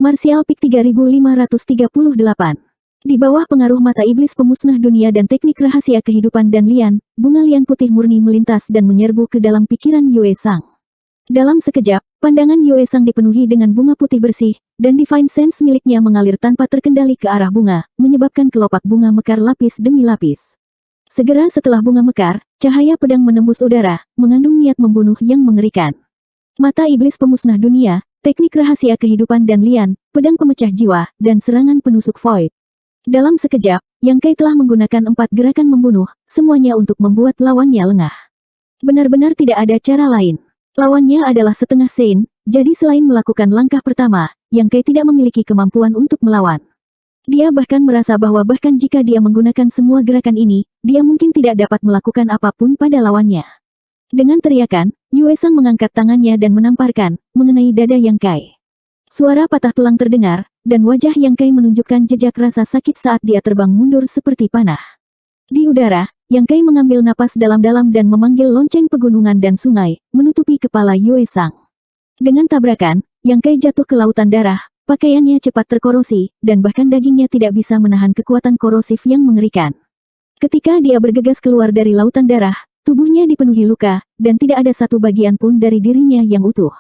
Martial Peak 3538. Di bawah pengaruh mata iblis pemusnah dunia dan teknik rahasia kehidupan dan lian, bunga lian putih murni melintas dan menyerbu ke dalam pikiran Yue Sang. Dalam sekejap, pandangan Yue Sang dipenuhi dengan bunga putih bersih, dan Divine Sense miliknya mengalir tanpa terkendali ke arah bunga, menyebabkan kelopak bunga mekar lapis demi lapis. Segera setelah bunga mekar, cahaya pedang menembus udara, mengandung niat membunuh yang mengerikan. Mata iblis pemusnah dunia, teknik rahasia kehidupan dan lian, pedang pemecah jiwa, dan serangan penusuk void. Dalam sekejap, Yang Kai telah menggunakan 4 gerakan membunuh, semuanya untuk membuat lawannya lengah. Benar-benar tidak ada cara lain. Lawannya adalah setengah Sein, jadi selain melakukan langkah pertama, Yang Kai tidak memiliki kemampuan untuk melawan. Dia bahkan merasa bahwa bahkan jika dia menggunakan semua gerakan ini, dia mungkin tidak dapat melakukan apapun pada lawannya. Dengan teriakan, Yue Sang mengangkat tangannya dan menamparkan, mengenai dada Yang Kai. Suara patah tulang terdengar, dan wajah Yang Kai menunjukkan jejak rasa sakit saat dia terbang mundur seperti panah. Di udara, Yang Kai mengambil napas dalam-dalam dan memanggil lonceng pegunungan dan sungai, menutupi kepala Yue Sang. Dengan tabrakan, Yang Kai jatuh ke lautan darah, pakaiannya cepat terkorosi, dan bahkan dagingnya tidak bisa menahan kekuatan korosif yang mengerikan. Ketika dia bergegas keluar dari lautan darah, tubuhnya dipenuhi luka, dan tidak ada satu bagian pun dari dirinya yang utuh.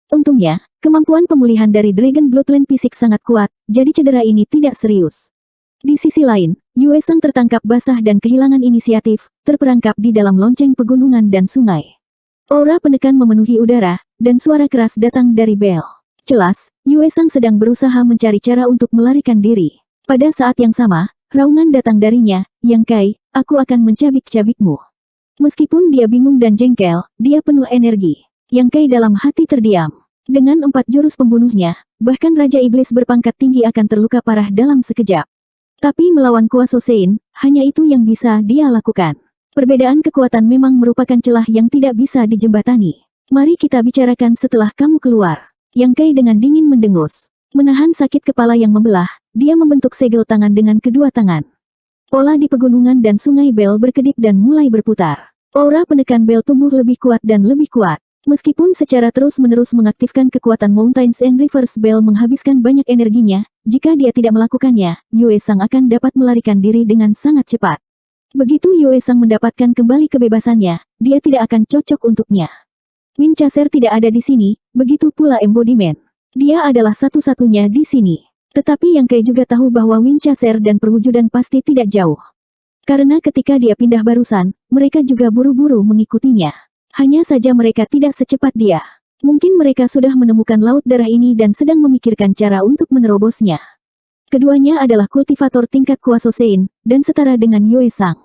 Untungnya, kemampuan pemulihan dari Dragon Bloodline fisik sangat kuat, jadi cedera ini tidak serius. Di sisi lain, Yue Sang tertangkap basah dan kehilangan inisiatif, terperangkap di dalam lonceng pegunungan dan sungai. Aura penekan memenuhi udara, dan suara keras datang dari bel. Jelas, Yue Sang sedang berusaha mencari cara untuk melarikan diri. Pada saat yang sama, raungan datang darinya, Yang Kai, aku akan mencabik-cabikmu. Meskipun dia bingung dan jengkel, dia penuh energi. Yang Kai dalam hati terdiam. Dengan 4 jurus pembunuhnya, bahkan Raja Iblis berpangkat tinggi akan terluka parah dalam sekejap. Tapi melawan kuasa Sein, hanya itu yang bisa dia lakukan. Perbedaan kekuatan memang merupakan celah yang tidak bisa dijembatani. Mari kita bicarakan setelah kamu keluar. Yang Kai dengan dingin mendengus. Menahan sakit kepala yang membelah, dia membentuk segel tangan dengan kedua tangan. Pola di pegunungan dan sungai bel berkedip dan mulai berputar. Aura penekan bel tumbuh lebih kuat dan lebih kuat. Meskipun secara terus-menerus mengaktifkan kekuatan Mountains and Rivers Bell menghabiskan banyak energinya, jika dia tidak melakukannya, Yue Sang akan dapat melarikan diri dengan sangat cepat. Begitu Yue Sang mendapatkan kembali kebebasannya, dia tidak akan cocok untuknya. Winchester tidak ada di sini, begitu pula Embodiment. Dia adalah satu-satunya di sini. Tetapi Yang Kai juga tahu bahwa Winchester dan perwujudan pasti tidak jauh. Karena ketika dia pindah barusan, mereka juga buru-buru mengikutinya. Hanya saja mereka tidak secepat dia. Mungkin mereka sudah menemukan laut darah ini dan sedang memikirkan cara untuk menerobosnya. Keduanya adalah kultivator tingkat kuasa Sein, dan setara dengan Yue Sang.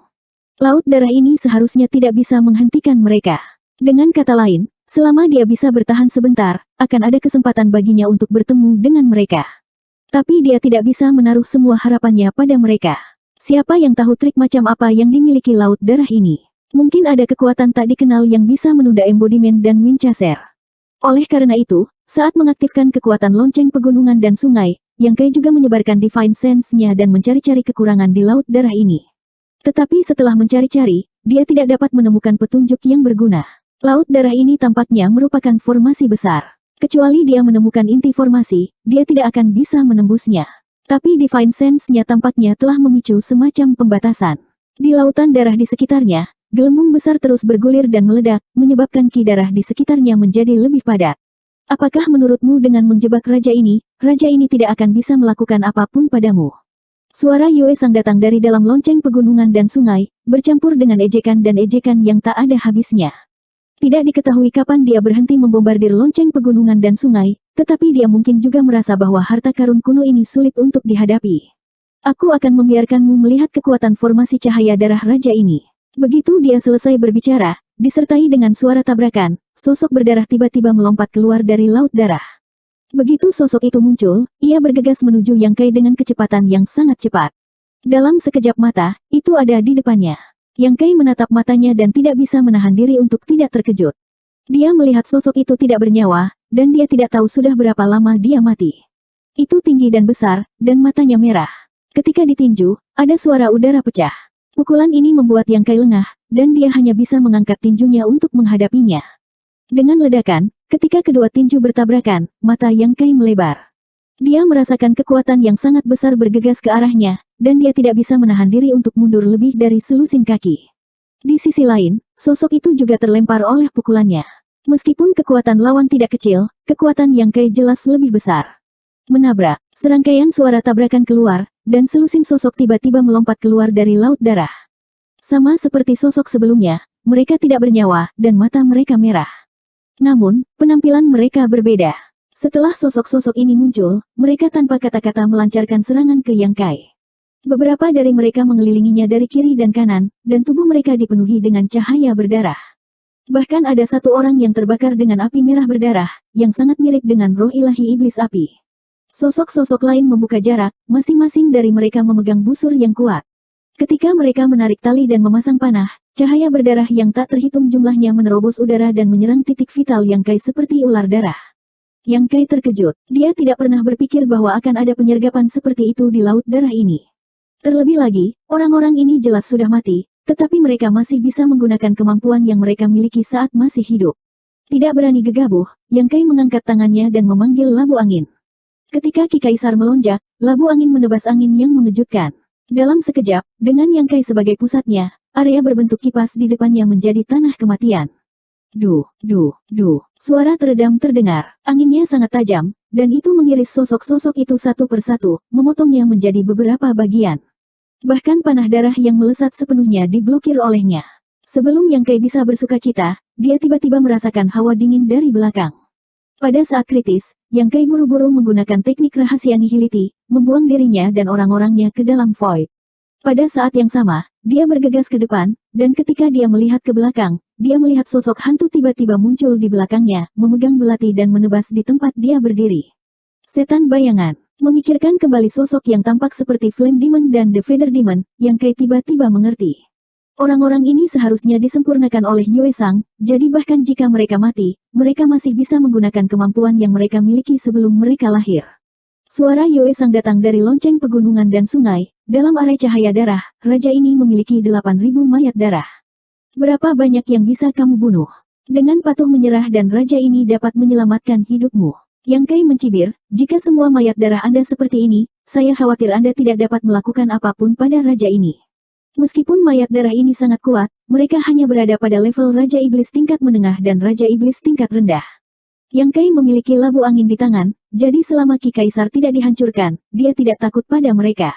Laut darah ini seharusnya tidak bisa menghentikan mereka. Dengan kata lain, selama dia bisa bertahan sebentar, akan ada kesempatan baginya untuk bertemu dengan mereka. Tapi dia tidak bisa menaruh semua harapannya pada mereka. Siapa yang tahu trik macam apa yang dimiliki laut darah ini? Mungkin ada kekuatan tak dikenal yang bisa menunda Embodiment dan Winchester. Oleh karena itu, saat mengaktifkan kekuatan lonceng pegunungan dan sungai, Yang Kai juga menyebarkan Divine Sense-nya dan mencari-cari kekurangan di laut darah ini. Tetapi setelah mencari-cari, dia tidak dapat menemukan petunjuk yang berguna. Laut darah ini tampaknya merupakan formasi besar. Kecuali dia menemukan inti formasi, dia tidak akan bisa menembusnya. Tapi Divine Sense-nya tampaknya telah memicu semacam pembatasan. Di lautan darah di sekitarnya, gelembung besar terus bergulir dan meledak, menyebabkan ki darah di sekitarnya menjadi lebih padat. Apakah menurutmu dengan menjebak raja ini tidak akan bisa melakukan apapun padamu? Suara Yue Sang datang dari dalam lonceng pegunungan dan sungai, bercampur dengan ejekan dan ejekan yang tak ada habisnya. Tidak diketahui kapan dia berhenti membombardir lonceng pegunungan dan sungai, tetapi dia mungkin juga merasa bahwa harta karun kuno ini sulit untuk dihadapi. Aku akan membiarkanmu melihat kekuatan formasi cahaya darah raja ini. Begitu dia selesai berbicara, disertai dengan suara tabrakan, sosok berdarah tiba-tiba melompat keluar dari laut darah. Begitu sosok itu muncul, ia bergegas menuju Yang Kai dengan kecepatan yang sangat cepat. Dalam sekejap mata, itu ada di depannya. Yang Kai menatap matanya dan tidak bisa menahan diri untuk tidak terkejut. Dia melihat sosok itu tidak bernyawa, dan dia tidak tahu sudah berapa lama dia mati. Itu tinggi dan besar, dan matanya merah. Ketika ditinju, ada suara udara pecah. Pukulan ini membuat Yang Kai lengah, dan dia hanya bisa mengangkat tinjunya untuk menghadapinya. Dengan ledakan, ketika kedua tinju bertabrakan, mata Yang Kai melebar. Dia merasakan kekuatan yang sangat besar bergegas ke arahnya, dan dia tidak bisa menahan diri untuk mundur lebih dari selusin kaki. Di sisi lain, sosok itu juga terlempar oleh pukulannya. Meskipun kekuatan lawan tidak kecil, kekuatan Yang Kai jelas lebih besar. Menabrak, serangkaian suara tabrakan keluar, dan selusin sosok tiba-tiba melompat keluar dari laut darah. Sama seperti sosok sebelumnya, mereka tidak bernyawa, dan mata mereka merah. Namun, penampilan mereka berbeda. Setelah sosok-sosok ini muncul, mereka tanpa kata-kata melancarkan serangan ke Yang Kai. Beberapa dari mereka mengelilinginya dari kiri dan kanan, dan tubuh mereka dipenuhi dengan cahaya berdarah. Bahkan ada satu orang yang terbakar dengan api merah berdarah, yang sangat mirip dengan roh ilahi iblis api. Sosok-sosok lain membuka jarak, masing-masing dari mereka memegang busur yang kuat. Ketika mereka menarik tali dan memasang panah, cahaya berdarah yang tak terhitung jumlahnya menerobos udara dan menyerang titik vital Yang Kai seperti ular darah. Yang Kai terkejut, dia tidak pernah berpikir bahwa akan ada penyergapan seperti itu di laut darah ini. Terlebih lagi, orang-orang ini jelas sudah mati, tetapi mereka masih bisa menggunakan kemampuan yang mereka miliki saat masih hidup. Tidak berani gegabah, Yang Kai mengangkat tangannya dan memanggil labu angin. Ketika Ki Kaisar melonjak, labu angin menebas angin yang mengejutkan. Dalam sekejap, dengan Yang Kai sebagai pusatnya, area berbentuk kipas di depannya menjadi tanah kematian. Duh, suara teredam terdengar, anginnya sangat tajam, dan itu mengiris sosok-sosok itu satu persatu, memotongnya menjadi beberapa bagian. Bahkan panah darah yang melesat sepenuhnya diblokir olehnya. Sebelum Yang Kai bisa bersukacita, dia tiba-tiba merasakan hawa dingin dari belakang. Pada saat kritis, Yang Kai buru-buru menggunakan teknik rahasia nihility, membuang dirinya dan orang-orangnya ke dalam void. Pada saat yang sama, dia bergegas ke depan, dan ketika dia melihat ke belakang, dia melihat sosok hantu tiba-tiba muncul di belakangnya, memegang belati dan menebas di tempat dia berdiri. Setan bayangan. Memikirkan kembali sosok yang tampak seperti Flame Demon dan The Feather Demon, Yang Kai tiba-tiba mengerti. Orang-orang ini seharusnya disempurnakan oleh Yue Sang, jadi bahkan jika mereka mati, mereka masih bisa menggunakan kemampuan yang mereka miliki sebelum mereka lahir. Suara Yue Sang datang dari lonceng pegunungan dan sungai, dalam area cahaya darah, raja ini memiliki 8.000 mayat darah. Berapa banyak yang bisa kamu bunuh? Dengan patuh menyerah dan raja ini dapat menyelamatkan hidupmu. Yang Kai mencibir, jika semua mayat darah Anda seperti ini, saya khawatir Anda tidak dapat melakukan apapun pada raja ini. Meskipun mayat darah ini sangat kuat, mereka hanya berada pada level Raja Iblis tingkat menengah dan Raja Iblis tingkat rendah. Yang Kai memiliki labu angin di tangan, jadi selama Ki Kaisar tidak dihancurkan, dia tidak takut pada mereka.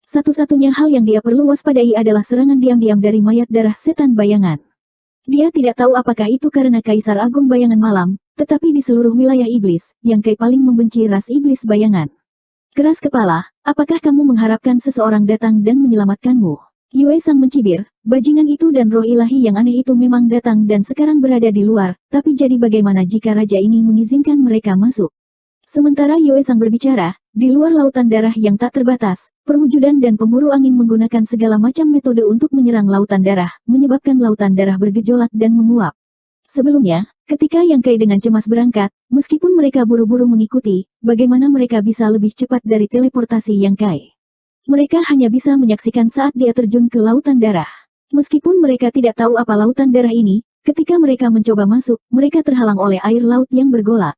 Satu-satunya hal yang dia perlu waspadai adalah serangan diam-diam dari mayat darah setan bayangan. Dia tidak tahu apakah itu karena Kaisar Agung Bayangan Malam, tetapi di seluruh wilayah iblis, Yang Kai paling membenci ras iblis bayangan. Keras kepala, apakah kamu mengharapkan seseorang datang dan menyelamatkanmu? Yue Sang mencibir, bajingan itu dan roh ilahi yang aneh itu memang datang dan sekarang berada di luar, tapi jadi bagaimana jika raja ini mengizinkan mereka masuk? Sementara Yue Sang berbicara, di luar lautan darah yang tak terbatas, perwujudan dan pemburu angin menggunakan segala macam metode untuk menyerang lautan darah, menyebabkan lautan darah bergejolak dan menguap. Sebelumnya, ketika Yang Kai dengan cemas berangkat, meskipun mereka buru-buru mengikuti, bagaimana mereka bisa lebih cepat dari teleportasi Yang Kai? Mereka hanya bisa menyaksikan saat dia terjun ke lautan darah. Meskipun mereka tidak tahu apa lautan darah ini, ketika mereka mencoba masuk, mereka terhalang oleh air laut yang bergolak.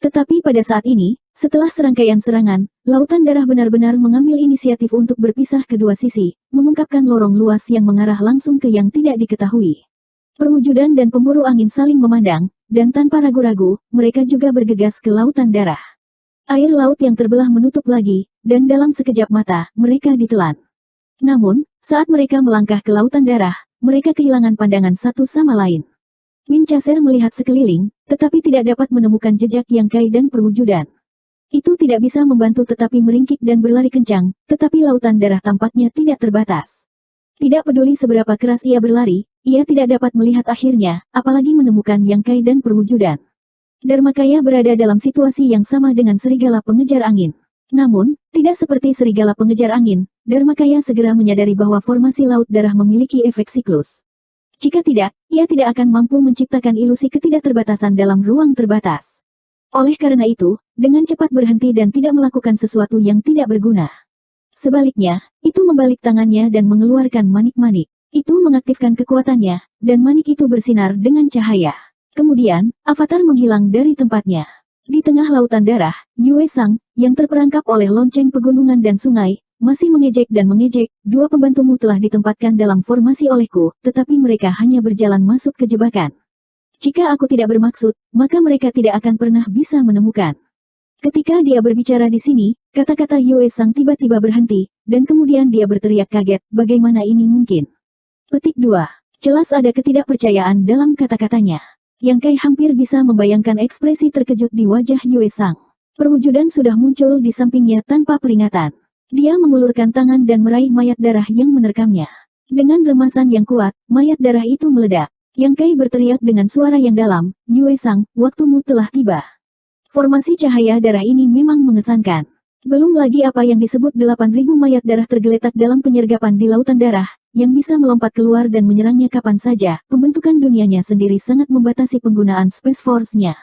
Tetapi pada saat ini, setelah serangkaian serangan, lautan darah benar-benar mengambil inisiatif untuk berpisah kedua sisi, mengungkapkan lorong luas yang mengarah langsung ke yang tidak diketahui. Perwujudan dan pemburu angin saling memandang, dan tanpa ragu-ragu, mereka juga bergegas ke lautan darah. Air laut yang terbelah menutup lagi, dan dalam sekejap mata, mereka ditelan. Namun, saat mereka melangkah ke lautan darah, mereka kehilangan pandangan satu sama lain. Winchester melihat sekeliling, tetapi tidak dapat menemukan jejak Yang Kai dan perwujudan. Itu tidak bisa membantu tetapi meringkik dan berlari kencang, tetapi lautan darah tampaknya tidak terbatas. Tidak peduli seberapa keras ia berlari, ia tidak dapat melihat akhirnya, apalagi menemukan Yang Kai dan perwujudan. Dharmakaya berada dalam situasi yang sama dengan serigala pengejar angin. Namun, tidak seperti serigala pengejar angin, Dharmakaya segera menyadari bahwa formasi laut darah memiliki efek siklus. Jika tidak, ia tidak akan mampu menciptakan ilusi ketidakterbatasan dalam ruang terbatas. Oleh karena itu, dengan cepat berhenti dan tidak melakukan sesuatu yang tidak berguna. Sebaliknya, itu membalik tangannya dan mengeluarkan manik-manik. Itu mengaktifkan kekuatannya, dan manik itu bersinar dengan cahaya. Kemudian, avatar menghilang dari tempatnya. Di tengah lautan darah, Yue Sang, yang terperangkap oleh lonceng pegunungan dan sungai, masih mengejek dan mengejek. Dua pembantumu telah ditempatkan dalam formasi olehku, tetapi mereka hanya berjalan masuk ke jebakan. Jika aku tidak bermaksud, maka mereka tidak akan pernah bisa menemukan. Ketika dia berbicara di sini, kata-kata Yue Sang tiba-tiba berhenti, dan kemudian dia berteriak kaget, bagaimana ini mungkin? Petik 2. Jelas ada ketidakpercayaan dalam kata-katanya. Yang Kai hampir bisa membayangkan ekspresi terkejut di wajah Yue Sang. Perwujudan sudah muncul di sampingnya tanpa peringatan. Dia mengulurkan tangan dan meraih mayat darah yang menerkamnya. Dengan remasan yang kuat, mayat darah itu meledak. Yang Kai berteriak dengan suara yang dalam, Yue Sang, waktumu telah tiba. Formasi cahaya darah ini memang mengesankan. Belum lagi apa yang disebut 8.000 mayat darah tergeletak dalam penyergapan di lautan darah, yang bisa melompat keluar dan menyerangnya kapan saja. Pembentukan dunianya sendiri sangat membatasi penggunaan Space Force-nya.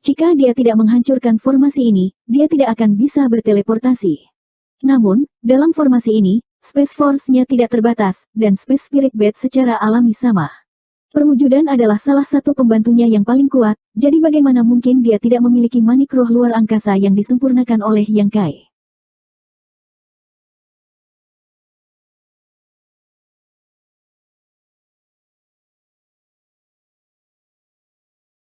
Jika dia tidak menghancurkan formasi ini, dia tidak akan bisa berteleportasi. Namun, dalam formasi ini, Space Force-nya tidak terbatas, dan Space Spirit Bed secara alami sama. Perwujudan adalah salah satu pembantunya yang paling kuat, jadi bagaimana mungkin dia tidak memiliki manik roh luar angkasa yang disempurnakan oleh Yang Kai.